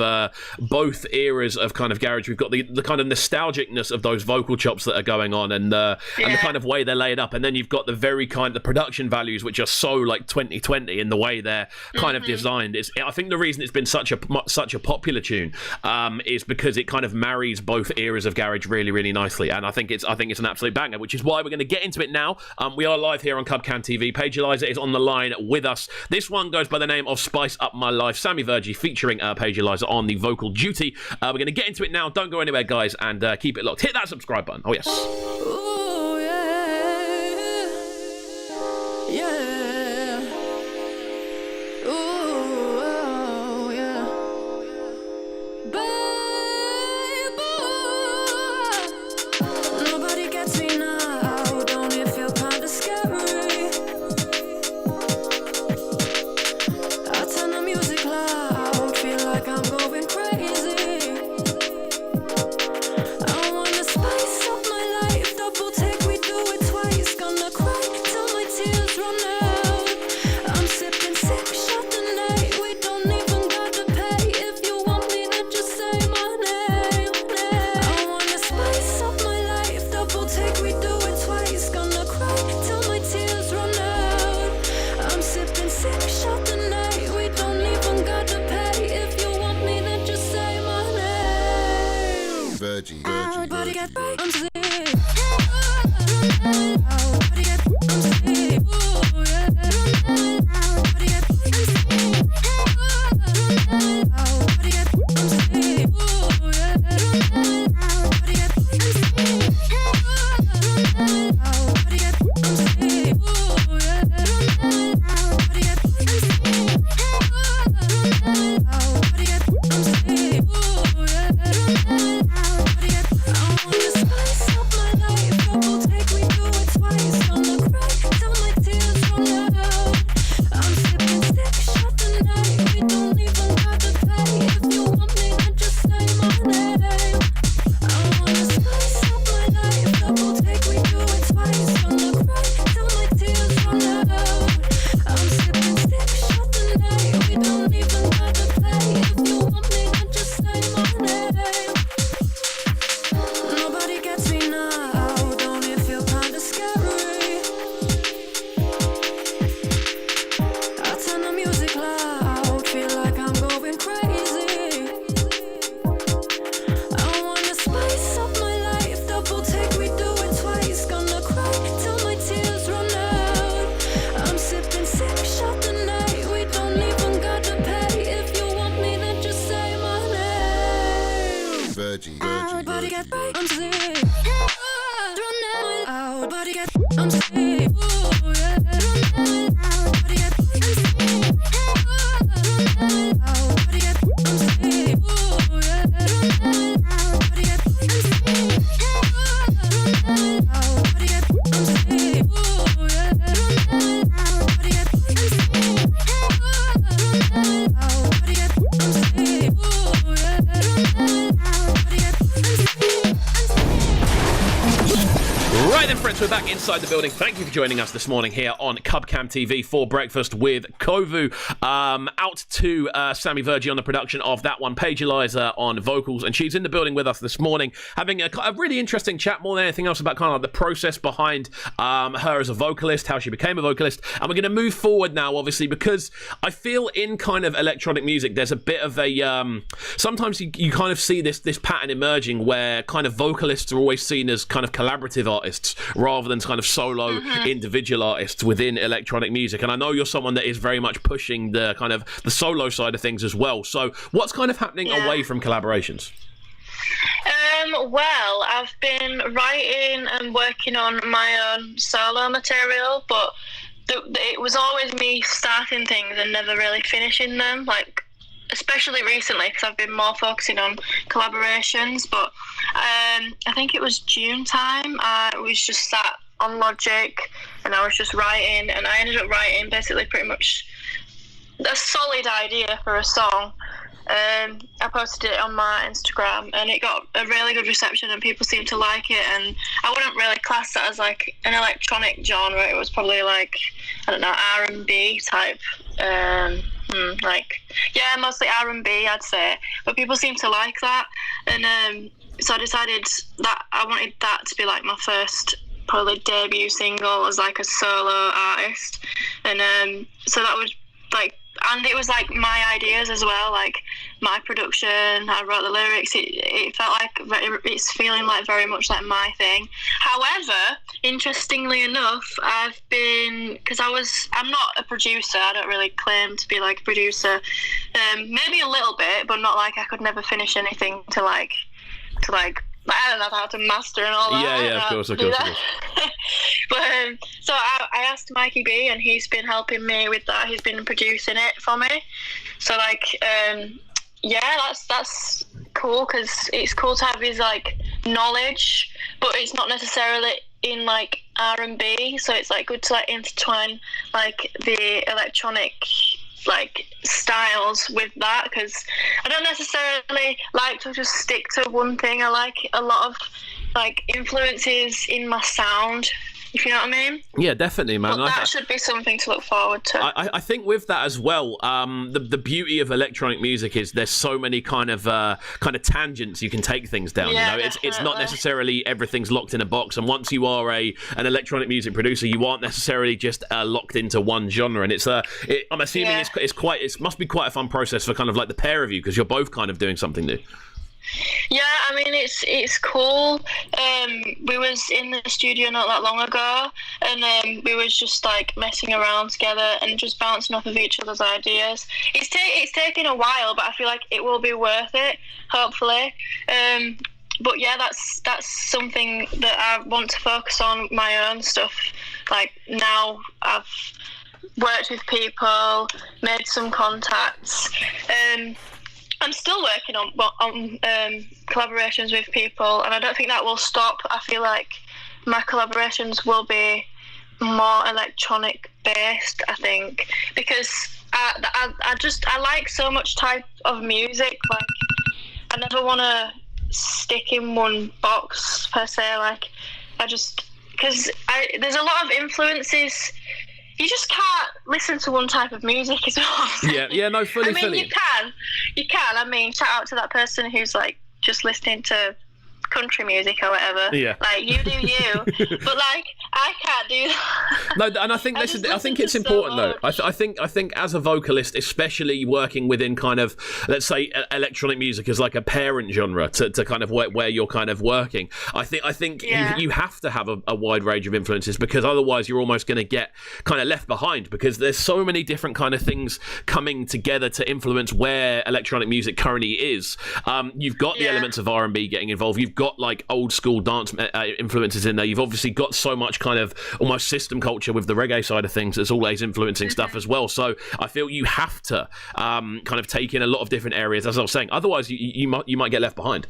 both eras of kind of garage. We've got the kind of nostalgicness of those vocal chops that are going on, and the kind of way they're laid up, and then you've got the very kind of production values, which are so like 2020 in the way they're kind of designed. I think the reason it's been such a popular tune is because it kind of marries both eras of garage really, really nicely, and I think it's an absolute banger, which is why we're going to get into it now. We are live here on Cubcam TV. Paige Eliza is on the line with us. This one goes by the name of Spice Up My Life. Sammy VIRJI featuring Paige Eliza on the vocal duty. We're going to get into it now. Don't go anywhere, guys, and keep it locked. Hit that subscribe button. Oh yes. Ooh, yeah. Spice VIRJI. Body get I'm sick. Out, body get I'm sick. Ooh, yeah. Body get I'm sick. Out, body get I'm sick. Ooh, yeah. Body get I'm sick. Out, body get I'm sick. Ooh, yeah. Body get I'm sick. Out, body get I'm sick. Ooh, yeah. Body get Right then, friends, we're back inside the building. Thank you for joining us this morning here on Cubcam TV for Breakfast with Kovu. Out to SAMMY, VIRJI on the production of that one, Paige Eliza on vocals, and she's in the building with us this morning, having a really interesting chat more than anything else about kind of like the process behind her as a vocalist, how she became a vocalist. And we're going to move forward now, obviously, because I feel in kind of electronic music, there's a bit of a... sometimes you kind of see this pattern emerging where kind of vocalists are always seen as kind of collaborative artists rather than kind of solo individual artists within electronic music. And I know you're someone that is very much pushing the kind of the solo side of things as well. So what's kind of happening away from collaborations? Well, I've been writing and working on my own solo material, but it was always me starting things and never really finishing them, like especially recently because I've been more focusing on collaborations. But I think it was June time, I was just sat on Logic and I was just writing, and I ended up writing basically pretty much a solid idea for a song. I posted it on my Instagram and it got a really good reception and people seemed to like it, and I wouldn't really class that as like an electronic genre. It was probably like, I don't know, R&B type, mostly R&B I'd say, but people seemed to like that, and so I decided that I wanted that to be like my first probably debut single as like a solo artist, and so that was like, and it was like my ideas as well, like my production, I wrote the lyrics, it felt like it's feeling like very much like my thing. However, interestingly enough, I've been, because I'm not a producer, I don't really claim to be like a producer, maybe a little bit, but not like I could never finish anything to like I don't know how to master and all that. Yeah, of course. But so I asked Mikey B, and he's been helping me with that. He's been producing it for me. So like, that's cool, because it's cool to have his like knowledge, but it's not necessarily in like R&B. So it's like good to like intertwine like the electronic like styles with that, because I don't necessarily like to just stick to one thing. I like a lot of like influences in my sound, if you know what I mean. Yeah, definitely, man. But that should be something to look forward to. I think with that as well, the beauty of electronic music is there's so many kind of tangents you can take things down. Yeah, you know, it's not necessarily everything's locked in a box. And once you are an electronic music producer, you aren't necessarily just locked into one genre. And I'm assuming it must be quite a fun process for kind of like the pair of you, because you're both kind of doing something new. Yeah, I mean, it's cool. We was in the studio not that long ago, and we was just like messing around together and just bouncing off of each other's ideas. It's taken a while, but I feel like it will be worth it, hopefully. But yeah, that's something that I want to focus on, my own stuff. Like now I've worked with people, made some contacts. I'm still working on collaborations with people, and I don't think that will stop. I feel like my collaborations will be more electronic based, I think, because I like so much type of music. Like, I never want to stick in one box per se. Like, because there's a lot of influences. You just can't listen to one type of music as well. Yeah, no, fully. You can. I mean, shout out to that person who's like just listening to country music or whatever. Yeah. Like, you do you. But, like, I can't do that. No, and I think I think it's important though. I think as a vocalist, especially working within kind of, let's say, electronic music as like a parent genre to kind of where you're kind of working. I think you have to have a wide range of influences, because otherwise you're almost going to get kind of left behind, because there's so many different kind of things coming together to influence where electronic music currently is. You've got the elements of R&B getting involved. You've got like old school dance influences in there. You've obviously got so much kind of almost system culture with the reggae side of things that's always influencing stuff as well. So I feel you have to kind of take in a lot of different areas, as I was saying. Otherwise you might get left behind.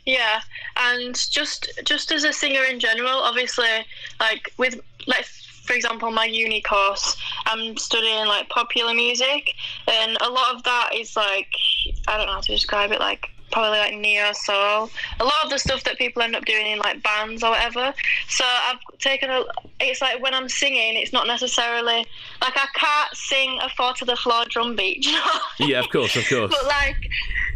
Yeah, and just as a singer in general, obviously, like with, like, for example, my uni course, I'm studying like popular music, and a lot of that is like, I don't know how to describe it, like probably like neo soul, a lot of the stuff that people end up doing in like bands or whatever. So I've taken it's like when I'm singing, it's not necessarily like, I can't sing a 4 to the floor drum beat, you know? Yeah, of course. But like,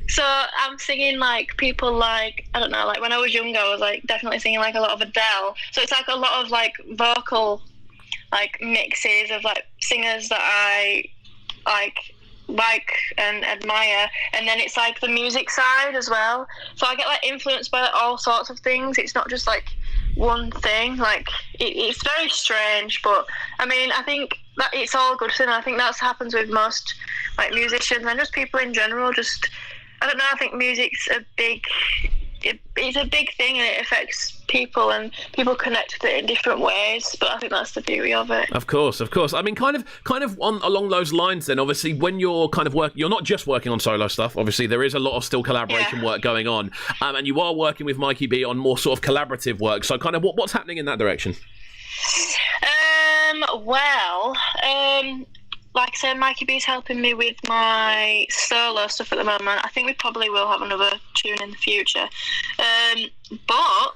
so I'm singing like people like, I don't know, like when I was younger, I was like definitely singing like a lot of Adele. So it's like a lot of like vocal like mixes of like singers that I like and admire, and then it's like the music side as well. So I get like influenced by all sorts of things. It's not just like one thing. Like it's very strange, but I mean, I think that it's all good thing. I think that happens with most like musicians and just people in general. Just, I don't know, I think music's it's a big thing, and it affects people, and people connect with it in different ways. But I think that's the beauty of it. Of course. I mean, kind of along those lines. Then, obviously, when you're kind of you're not just working on solo stuff. Obviously, there is a lot of still collaboration work going on, and you are working with Mikey B on more sort of collaborative work. So, kind of what's happening in that direction? Like I said, Mikey B's helping me with my solo stuff at the moment. I think we probably will have another tune in the future. But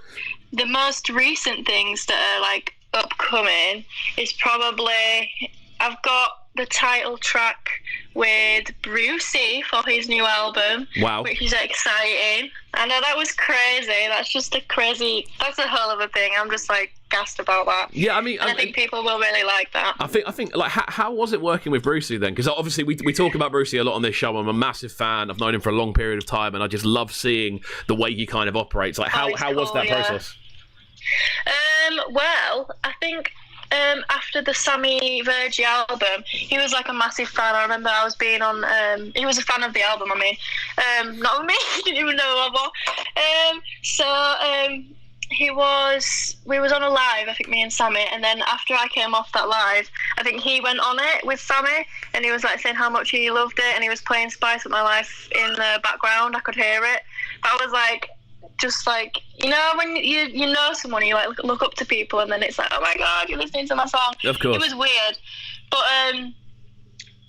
the most recent things that are like upcoming is probably, I've got the title track with BRU-C for his new album. Wow. Which is exciting. I know that was crazy. That's a hell of a thing. I'm just like gassed about that. Yeah, I mean, I think people will really like that. I think like how was it working with BRU-C then? Because obviously we talk about BRU-C a lot on this show. I'm a massive fan. I've known him for a long period of time, and I just love seeing the way he kind of operates. Like how was that process? Well, I think after the SAMMY VIRJI album, he was like a massive fan. I remember I was being on, he was a fan of the album, I mean, not me, he didn't even know about. We was on a live, I think me and Sammy, and then after I came off that live, I think he went on it with Sammy, and he was like saying how much he loved it, and he was playing Spice Up My Life in the background. I could hear it. But I was like, just like, you know, when you know someone, you like look up to people, and then it's like, oh my god, you're listening to my song. Of course. It was weird, but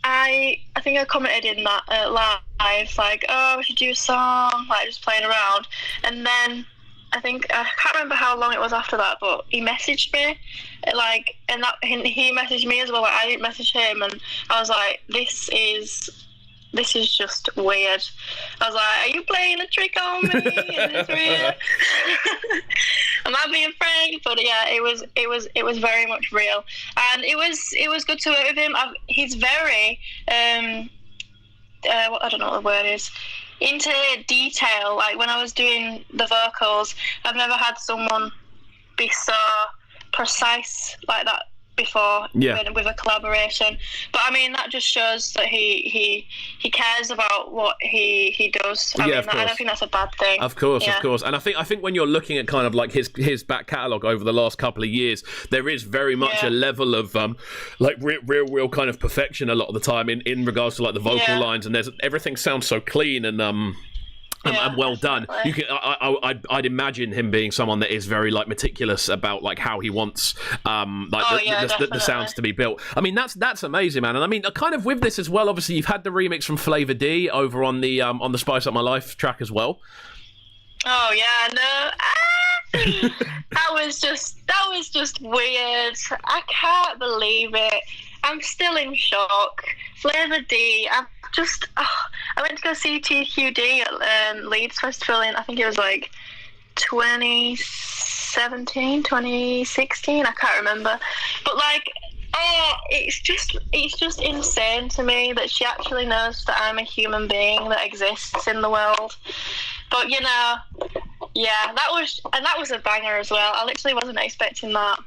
I think I commented in that live, like, oh, we should do a song, like just playing around, and then I think I can't remember how long it was after that, but he messaged me, like, and he messaged me as well. Like, I didn't message him, and I was like, this is just weird. I was like, are you playing a trick on me? Is this real? Am I being frank? But yeah, it was very much real, and it was good to work with him. He's very I don't know what the word is, into detail. Like when I was doing the vocals, I've never had someone be so precise like that before with a collaboration. But I mean, that just shows that he cares about what he does. I don't think that's a bad thing. Of course. And I think when you're looking at kind of like his back catalogue over the last couple of years, there is very much a level of like real kind of perfection a lot of the time in regards to like the vocal lines, and everything sounds so clean and well done. You can, I'd imagine him being someone that is very like meticulous about like how he wants the sounds to be built. I mean, that's amazing, man. And I mean, kind of with this as well. Obviously, you've had the remix from Flavor D over on the Spice Up My Life track as well. Oh yeah, no. That was just weird. I can't believe it. I'm still in shock. Flavor D, I went to go see TQD at Leeds Festival in, I think it was like 2017, 2016, I can't remember. But like, it's just insane to me that she actually knows that I'm a human being that exists in the world. But you know, yeah, that was a banger as well. I literally wasn't expecting that.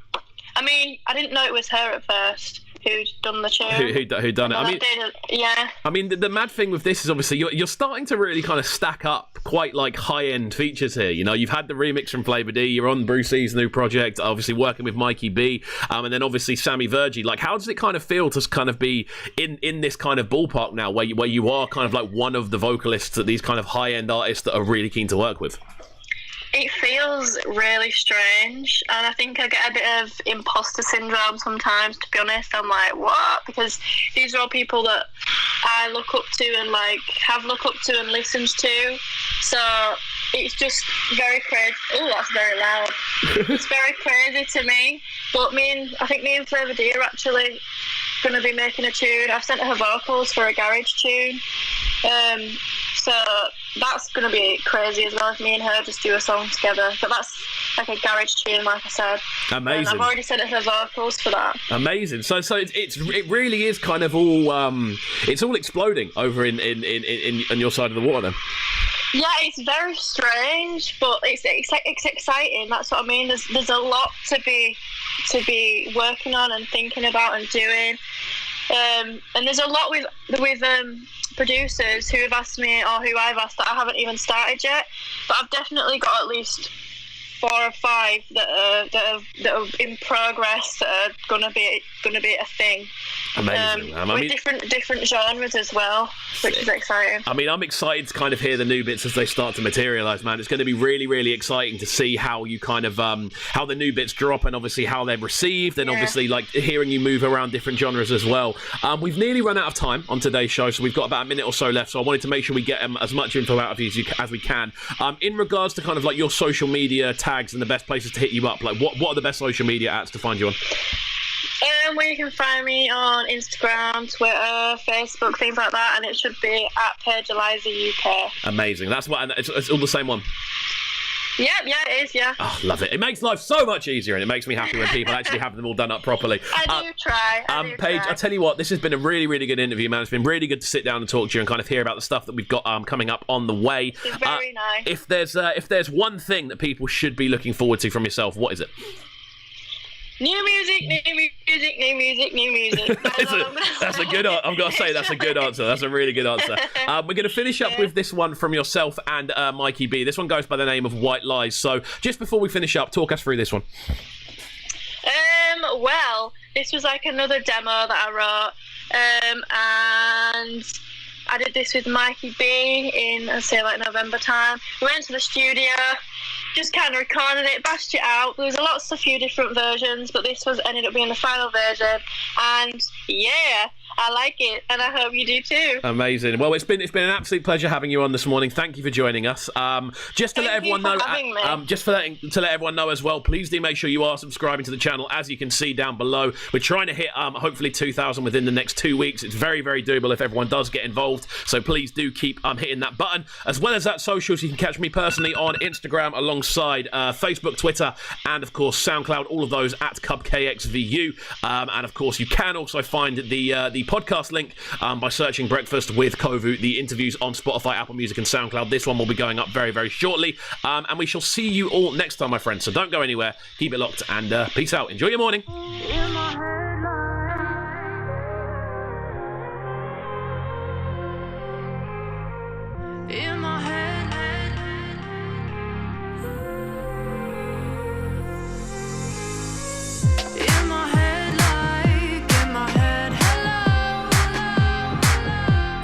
I mean, I didn't know it was her at first who'd done the tune. Who done it? I mean, yeah. I mean, the mad thing with this is obviously you're starting to really kind of stack up quite like high-end features here. You know, you've had the remix from Flavor D, you're on BRU-C's new project, obviously working with Mikey B, and then obviously SAMMY VIRJI. Like, how does it kind of feel to kind of be in this kind of ballpark now, where you are kind of like one of the vocalists that these kind of high-end artists that are really keen to work with? It feels really strange, and I think I get a bit of imposter syndrome sometimes, to be honest. I'm like, what? Because these are all people that I look up to and like have looked up to and listened to, so it's just very crazy. Oh, that's very loud. It's very crazy to me, but I think me and Flavor D are actually going to be making a tune. I've sent her vocals for a garage tune, so that's going to be crazy as well if me and her just do a song together. But that's like a garage tune, like I said. Amazing. I've already sent her vocals for that. Amazing. So it really is kind of all it's all exploding over in your side of the water then. Yeah, it's very strange, but it's exciting. That's what I mean. There's a lot to be working on and thinking about and doing, and there's a lot with producers who have asked me or who I've asked that I haven't even started yet. But I've definitely got at least 4 or 5 that are in progress that are gonna be a thing. Amazing. With different genres as well, which is exciting. I mean, I'm excited to kind of hear the new bits as they start to materialise, man. It's going to be really, really exciting to see how you kind of how the new bits drop and obviously how they're received, and obviously like hearing you move around different genres as well. We've nearly run out of time on today's show, so we've got about a minute or so left. So I wanted to make sure we get as much info out of you as we can. In regards to kind of like your social media tags and the best places to hit you up, like what are the best social media apps to find you on? Well, you can find me on Instagram, Twitter, Facebook, things like that, and it should be at Paige Eliza UK. Amazing. That's what, and it's all the same one. Yeah, it is, yeah. Oh, love it. It makes life so much easier, and it makes me happy when people actually have them all done up properly. I do try. Paige, I tell you what, this has been a really, really good interview, man. It's been really good to sit down and talk to you and kind of hear about the stuff that we've got coming up on the way. It's very nice. If there's one thing that people should be looking forward to from yourself, what is it? New music. That's a good. I've got to say that's a good answer. That's a really good answer. We're going to finish up with this one from yourself and Mikey B. This one goes by the name of White Lies. So just before we finish up, talk us through this one. Well, this was like another demo that I wrote, and I did this with Mikey B in, I'd say, like November time. We went to the studio, just kind of recorded it, bashed it out. There was a few different versions, but this ended up being the final version. And yeah, I like it, and I hope you do too. Amazing. Well, it's been an absolute pleasure having you on this morning. Thank you for joining us. Just to let everyone know, to let everyone know as well, please do make sure you are subscribing to the channel. As you can see down below, we're trying to hit hopefully 2,000 within the next 2 weeks. It's very, very doable if everyone does get involved. So please do keep hitting that button. As well as that socials, you can catch me personally on Instagram alongside Facebook, Twitter, and of course SoundCloud. All of those at KXVU. And of course, you can also find the podcast link by searching Breakfast with Kovu, the interviews on Spotify, Apple Music, and SoundCloud. This one will be going up very, very shortly. And we shall see you all next time, my friends. So don't go anywhere. Keep it locked, and peace out. Enjoy your morning. In my head, in my head, like in my head, hello,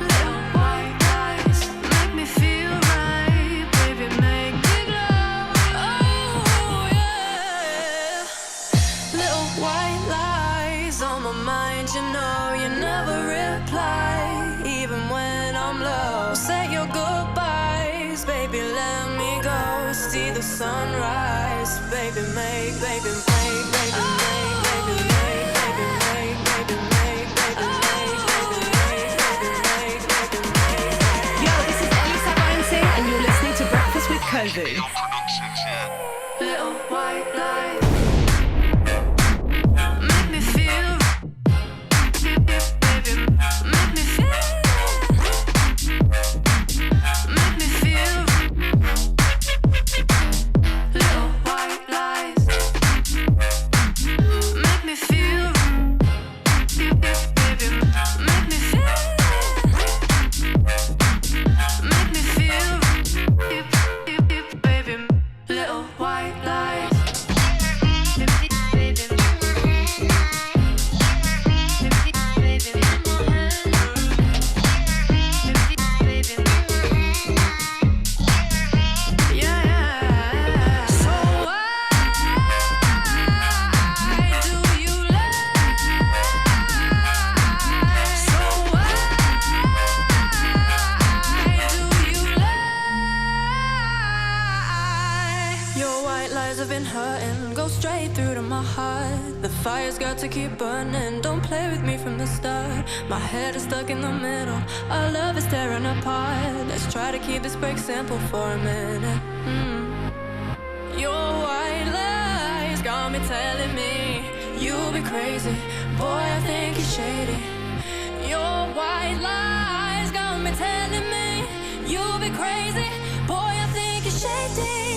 little white lies make me feel right, baby, make me glow, oh yeah, little white lies on my mind, you know, you never reply, even when I'm low, say your goodbyes, baby, let me go, see the sunrise, baby, make, baby, make, baby, make, baby, make, baby, make, baby, make, baby, make, baby, make, baby, make, baby, make. Yo, this is Elisa Following, and you're listening to Breakfast with Kovu. been hurting, go straight through to my heart. The fire's got to keep burning, don't play with me from the start. My head is stuck in the middle, our love is tearing apart. Let's try to keep this break simple for a minute. Your white lies got me telling me you'll be crazy, boy I think you're shady. Your white lies got me telling me you'll be crazy, boy I think you're shady.